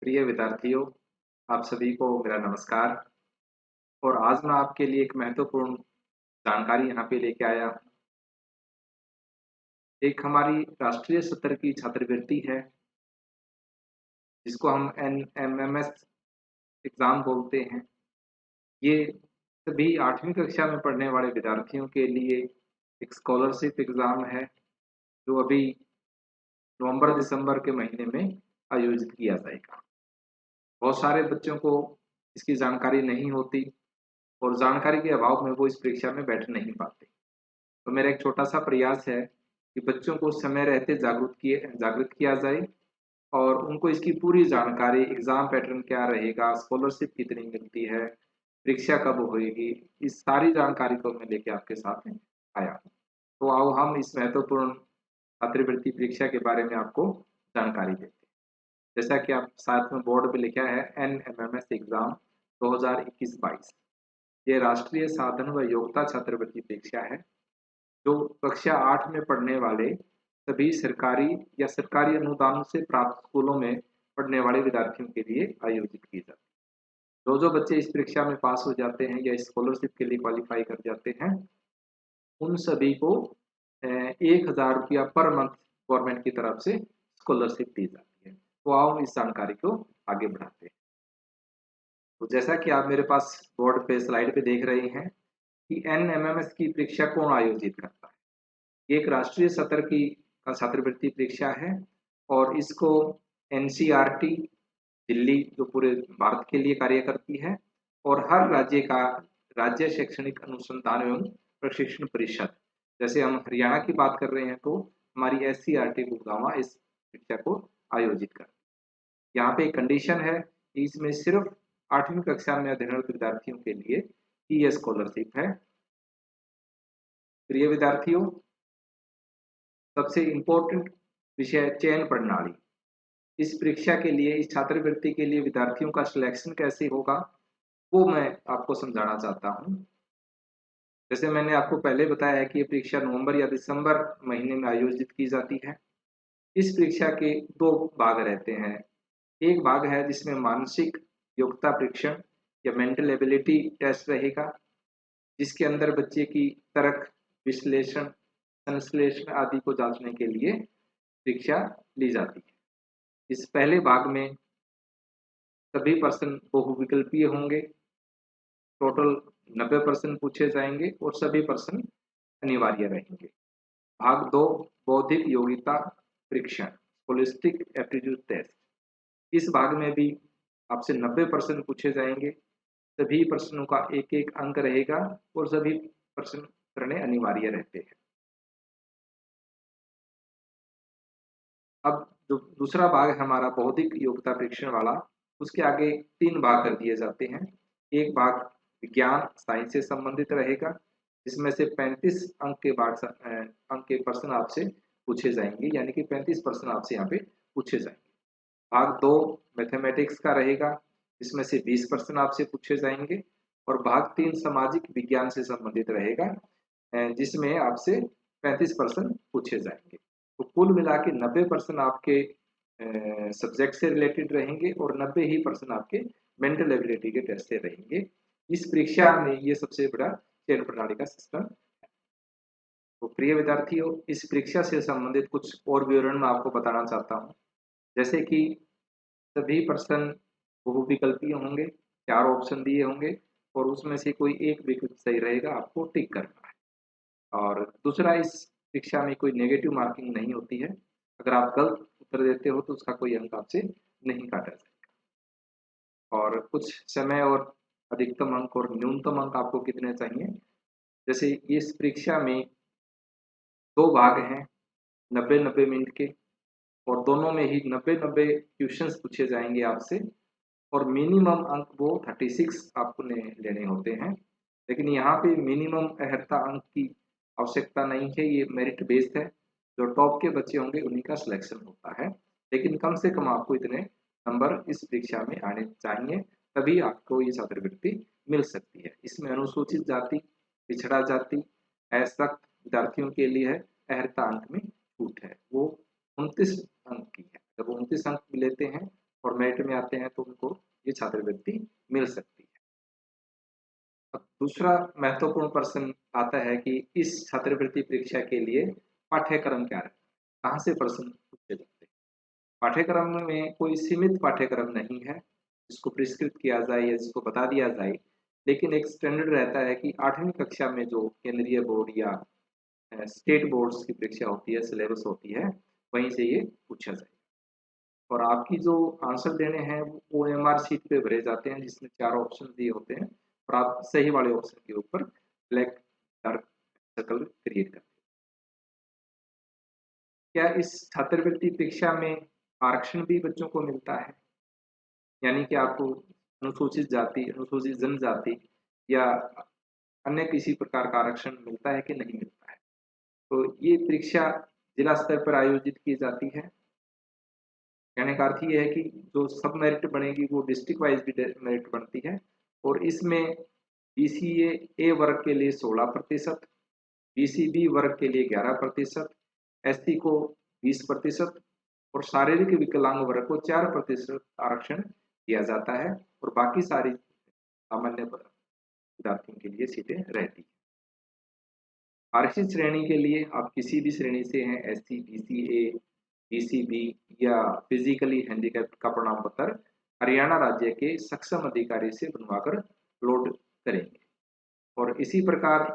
प्रिय विद्यार्थियों, आप सभी को मेरा नमस्कार। और आज मैं आपके लिए एक महत्वपूर्ण जानकारी यहाँ पे लेके आया हूँ। एक हमारी राष्ट्रीय स्तर की छात्रवृत्ति है, जिसको हम एनएमएमएस एग्ज़ाम बोलते हैं। ये सभी 8वीं कक्षा में पढ़ने वाले विद्यार्थियों के लिए एक स्कॉलरशिप एग्ज़ाम है, जो अभी नवंबर-दिसंबर के महीने में आयोजित किया जाएगा। बहुत सारे बच्चों को इसकी जानकारी नहीं होती और जानकारी के अभाव में वो इस परीक्षा में बैठ नहीं पाते। तो मेरा एक छोटा-सा प्रयास है कि बच्चों को समय रहते जागृत किया जाए और उनको इसकी पूरी जानकारी, एग्ज़ाम पैटर्न क्या रहेगा, स्कॉलरशिप कितनी मिलती है, परीक्षा कब होएगी, इस सारी जानकारी को मैं लेके आपके साथ में आया हूँ। तो आओ हम इस महत्वपूर्ण छात्रवृत्ति परीक्षा के बारे में आपको जानकारी देते हैं। जैसा कि आप साथ में बोर्ड पे लिखा है एनएमएमएस एग्ज़ाम 2021-22। ये राष्ट्रीय साधन व योग्यता छात्रवृत्ति परीक्षा है, जो कक्षा 8 में पढ़ने वाले सभी सरकारी या सरकारी अनुदान से प्राप्त स्कूलों में पढ़ने वाले विद्यार्थियों के लिए आयोजित की जाती है। जो बच्चे इस परीक्षा में पास हो जाते हैं या स्कॉलरशिप के लिए क्वालिफाई कर जाते हैं, उन सभी को 1000 रुपया पर मंथ गवर्नमेंट की तरफ से स्कॉलरशिप दी जाती है। तो आओ इस जानकारी को आगे बढ़ाते हैं। तो जैसा कि आप मेरे पास बोर्ड पे स्लाइड पे देख रहे हैं कि एनएमएमएस की परीक्षा कौन आयोजित करता है। ये एक राष्ट्रीय स्तर की छात्रवृत्ति परीक्षा है और इसको एनसीईआरटी दिल्ली जो पूरे भारत के लिए कार्य करती है और हर राज्य का राज्य शैक्षणिक अनुसंधान एवं प्रशिक्षण परिषद, जैसे हम हरियाणा की बात कर रहे हैं तो हमारी एससीईआरटी गुड़गांव इस परीक्षा को आयोजित करती है। यहाँ पे एक कंडीशन है कि इसमें सिर्फ 8वीं कक्षा में अध्ययनरत विद्यार्थियों के लिए ही ये स्कॉलरशिप है। प्रिय विद्यार्थियों, सबसे इम्पोर्टेंट विषय चयन प्रणाली। इस परीक्षा के लिए, इस छात्रवृत्ति के लिए विद्यार्थियों का सिलेक्शन कैसे होगा, वो मैं आपको समझाना चाहता हूँ। जैसे मैंने आपको पहले बताया है कि ये परीक्षा नवंबर या दिसंबर महीने में आयोजित की जाती है। इस परीक्षा के 2 भाग रहते हैं। एक भाग है जिसमें मानसिक योग्यता परीक्षण या मेंटल एबिलिटी टेस्ट रहेगा, जिसके अंदर बच्चे की तर्क, विश्लेषण, संश्लेषण आदि को जांचने के लिए परीक्षा ली जाती है। इस पहले भाग में सभी प्रश्न बहुविकल्पीय होंगे। टोटल 90% पूछे जाएंगे और सभी प्रश्न अनिवार्य रहेंगे। भाग 2 बौद्धिक योग्यता परीक्षण, होलिस्टिक एप्टीट्यूड टेस्ट। इस भाग में भी आपसे 90% पूछे जाएंगे। सभी प्रश्नों का एक-एक अंक रहेगा और सभी प्रश्न करने अनिवार्य रहते हैं। अब जो दूसरा भाग है हमारा बौद्धिक योग्यता परीक्षण वाला, उसके आगे 3 भाग कर दिए जाते हैं। एक भाग विज्ञान साइंस से संबंधित रहेगा, जिसमें से 35 अंक के प्रश्न आपसे पूछे जाएंगे, यानी कि 35 प्रश्न आपसे यहाँ पे पूछे जाएंगे। भाग 2 मैथमेटिक्स का रहेगा, जिसमें से 20 प्रश्न आपसे पूछे जाएंगे और भाग 3 सामाजिक विज्ञान से संबंधित रहेगा, जिसमें आपसे 35 प्रश्न पूछे जाएंगे। तो कुल मिला के 90% आपके सब्जेक्ट से रिलेटेड रहेंगे और 90 ही प्रश्न आपके मेंटल एबिलिटी के टेस्ट से रहेंगे। इस परीक्षा में ये सबसे बड़ा चयन प्रणाली का सिस्टम। तो प्रिय विद्यार्थियों, इस परीक्षा से संबंधित कुछ और विवरण मैं आपको बताना चाहता हूँ। जैसे कि सभी प्रश्न बहुविकल्पीय होंगे, 4 ऑप्शन दिए होंगे और उसमें से कोई एक विकल्प सही रहेगा, आपको टिक करना है। और दूसरा, इस परीक्षा में कोई नेगेटिव मार्किंग नहीं होती है। अगर आप गलत उत्तर देते हो तो उसका कोई अंक आपसे नहीं काटा जाएगा। और कुछ समय और अधिकतम अंक और न्यूनतम अंक आपको कितने चाहिए। जैसे इस परीक्षा में 2 भाग हैं 90-90 मिनट के और दोनों में ही 90-90 क्वेश्चंस पूछे जाएंगे आपसे और मिनिमम अंक वो 36 आपने लेने होते हैं। लेकिन यहाँ पे मिनिमम अर्हता अंक की आवश्यकता नहीं है, ये मेरिट बेस्ड है। जो टॉप के बच्चे होंगे उन्हीं का सिलेक्शन होता है, लेकिन कम से कम आपको इतने नंबर इस परीक्षा में आने चाहिए, तभी आपको ये छात्रवृत्ति मिल सकती है। इसमें अनुसूचित जाति, पिछड़ा जाति, असक्त विद्यार्थियों के लिए है अर्हता अंक में छूट है, वो 29 अंक की है। जब 29 अंक लेते हैं और मेरिट में आते हैं तो उनको ये छात्रवृत्ति मिल सकती है। अब दूसरा महत्वपूर्ण प्रश्न आता है कि इस छात्रवृत्ति परीक्षा के लिए पाठ्यक्रम क्या है, कहाँ से प्रश्न पूछे जाते हैं। पाठ्यक्रम में कोई सीमित पाठ्यक्रम नहीं है जिसको परिष्कृत किया जाए या जिसको बता दिया जाए, लेकिन एक स्टैंडर्ड रहता है कि 8वीं कक्षा में जो केंद्रीय बोर्ड या स्टेट बोर्ड्स की परीक्षा होती है, सिलेबस होती है, वहीं से ये पूछा जाए। और आपकी जो आंसर देने हैं वो OMR शीट पे भरे जाते हैं जिसमें 4 ऑप्शन दिए होते हैं और आप सही वाले ऑप्शन के ऊपर ब्लैक डार्क सर्कल क्रिएट करते हैं। क्या इस छात्रवृत्ति परीक्षा में आरक्षण भी बच्चों को मिलता है, यानी कि आपको अनुसूचित जाति, अनुसूचित जनजाति या अन्य किसी प्रकार का आरक्षण मिलता है कि नहीं मिलता है। तो ये परीक्षा जिला स्तर पर आयोजित की जाती है। कहने का अर्थ ये है कि जो सब मेरिट बनेगी वो डिस्ट्रिक्ट वाइज भी मेरिट बनती है और इसमें BCA ए वर्ग के लिए 16%, BCB वर्ग के लिए 11%, SC को 20% और शारीरिक विकलांग वर्ग को 4% आरक्षण दिया जाता है और बाकी सारी सामान्य विद्यार्थियों के लिए सीटें रहती हैं। आरक्षित श्रेणी के लिए आप किसी भी श्रेणी से हैं, SC, BCA, BCB या फिजिकली हैंडीकैप्ड का प्रमाण पत्र हरियाणा राज्य के सक्षम अधिकारी से बनवाकर लोड करेंगे। और इसी प्रकार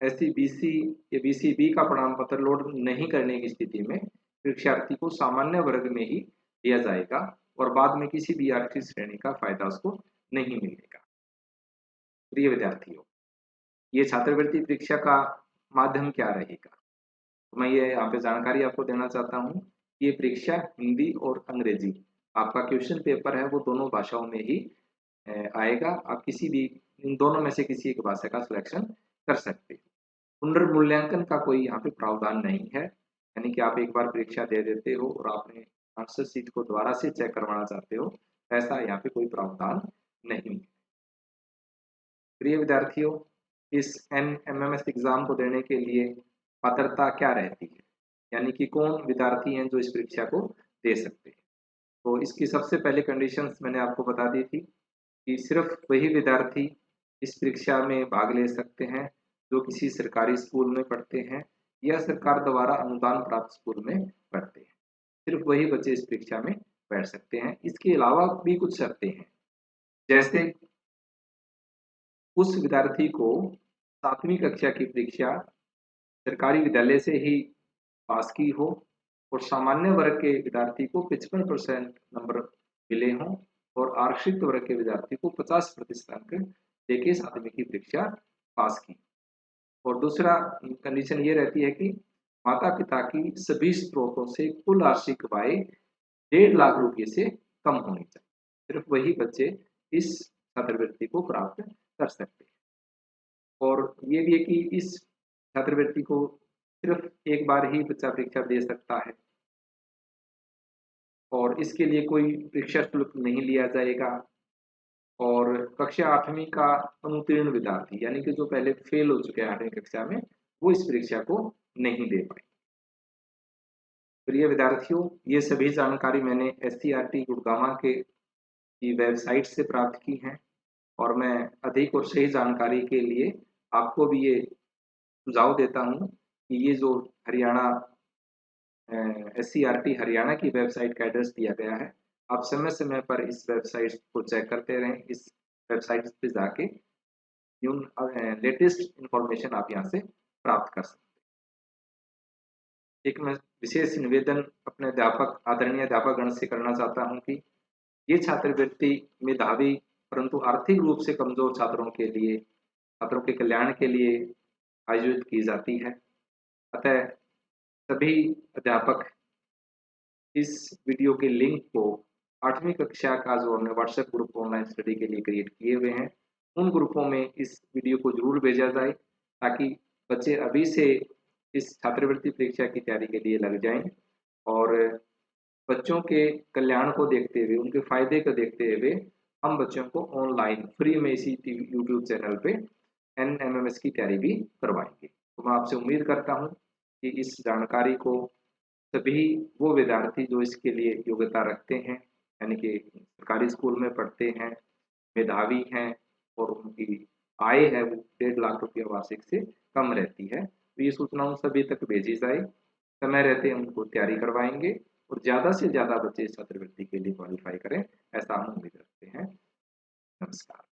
SC, BC या BCB का प्रमाण पत्र लोड नहीं करने की स्थिति में परीक्षार्थी को सामान्य वर्ग में ही दिया जाएगा और बाद में किसी भी आरक्षित श्रेणी का फायदा उसको नहीं मिलेगा। प्रिय विद्यार्थियों, ये छात्रवृत्ति परीक्षा का माध्यम क्या रहेगा, तो मैं ये यहाँ पे जानकारी आपको देना चाहता हूँ। ये परीक्षा हिंदी और अंग्रेजी आपका क्वेश्चन पेपर है वो दोनों भाषाओं में ही आएगा। आप किसी भी इन दोनों में से किसी एक भाषा का सिलेक्शन कर सकते हैं। पुनर्मूल्यांकन का कोई यहाँ पे प्रावधान नहीं है, यानी कि आप एक बार परीक्षा दे देते हो और आपने आंसर शीट को दोबारा से चेक करवाना चाहते हो, ऐसा यहाँ पे कोई प्रावधान नहीं है। प्रिय विद्यार्थियों, इस NMMS एग्जाम को देने के लिए पात्रता क्या रहती है, यानी कि कौन विद्यार्थी हैं जो इस परीक्षा को दे सकते हैं। तो इसकी सबसे पहले कंडीशंस मैंने आपको बता दी थी कि सिर्फ वही विद्यार्थी इस परीक्षा में भाग ले सकते हैं जो किसी सरकारी स्कूल में पढ़ते हैं या सरकार द्वारा अनुदान प्राप्त स्कूल में पढ़ते हैं। सिर्फ वही बच्चे इस परीक्षा में बैठ सकते हैं। इसके अलावा भी कुछ शर्तें हैं, जैसे उस विद्यार्थी को 7वीं कक्षा की परीक्षा सरकारी विद्यालय से ही पास की हो और सामान्य वर्ग के विद्यार्थी को 55% नंबर मिले हों और आरक्षित वर्ग के विद्यार्थी को 50% अंक देके 7वीं की परीक्षा पास की। और दूसरा कंडीशन ये रहती है कि माता पिता की सभी स्रोतों से कुल वार्षिक आय 1.5 लाख रुपये से कम होनी चाहिए। सिर्फ वही बच्चे इस छात्रवृत्ति को प्राप्त कर सकते हैं। और ये भी है कि इस छात्रवृत्ति को सिर्फ एक बार ही बच्चा परीक्षा दे सकता है और इसके लिए कोई परीक्षा शुल्क नहीं लिया जाएगा। और कक्षा 8वीं का अनुत्तीर्ण विद्यार्थी, यानी कि जो पहले फेल हो चुके हैं 8वीं कक्षा में, वो इस परीक्षा को नहीं दे पाए। प्रिय विद्यार्थियों, ये सभी जानकारी मैंने SCERT गुड़गांव की वेबसाइट से प्राप्त की हैं और मैं अधिक और सही जानकारी के लिए आपको भी ये सुझाव देता हूँ कि ये जो हरियाणा SCERT हरियाणा की वेबसाइट का एड्रेस दिया गया है, आप समय समय पर इस वेबसाइट को चेक करते रहें। इस वेबसाइट पे जाके लेटेस्ट इंफॉर्मेशन आप यहाँ से प्राप्त कर सकते हैं। एक मैं विशेष निवेदन अपने आदरणीय अध्यापक गण से करना चाहता हूँ कि ये छात्रवृत्ति मेधावी परंतु आर्थिक रूप से कमजोर छात्रों के लिए, छात्रों के कल्याण के लिए आयोजित की जाती है। अतः सभी अध्यापक इस वीडियो के लिंक को 8वीं कक्षा का जो हमने व्हाट्सएप ग्रुप ऑनलाइन स्टडी के लिए क्रिएट किए हुए हैं, उन ग्रुपों में इस वीडियो को जरूर भेजा जाए ताकि बच्चे अभी से इस छात्रवृत्ति परीक्षा की तैयारी के लिए लग जाएं और बच्चों के कल्याण को देखते हुए, उनके फायदे को देखते हुए हम बच्चों को ऑनलाइन फ्री में इसी यूट्यूब चैनल पे NMMS की तैयारी भी करवाएंगे। तो मैं आपसे उम्मीद करता हूँ कि इस जानकारी को सभी वो विद्यार्थी जो इसके लिए योग्यता रखते हैं, यानी कि सरकारी स्कूल में पढ़ते हैं, मेधावी हैं और उनकी आय है वो 1.5 लाख रुपया वार्षिक से कम रहती है, तो ये सूचना उन सभी तक भेजी जाए। समय रहते हम उनको तैयारी करवाएंगे और ज़्यादा से ज़्यादा बच्चे इस छात्रवृत्ति के लिए क्वालिफाई करें, ऐसा हम उम्मीद रखते हैं। नमस्कार।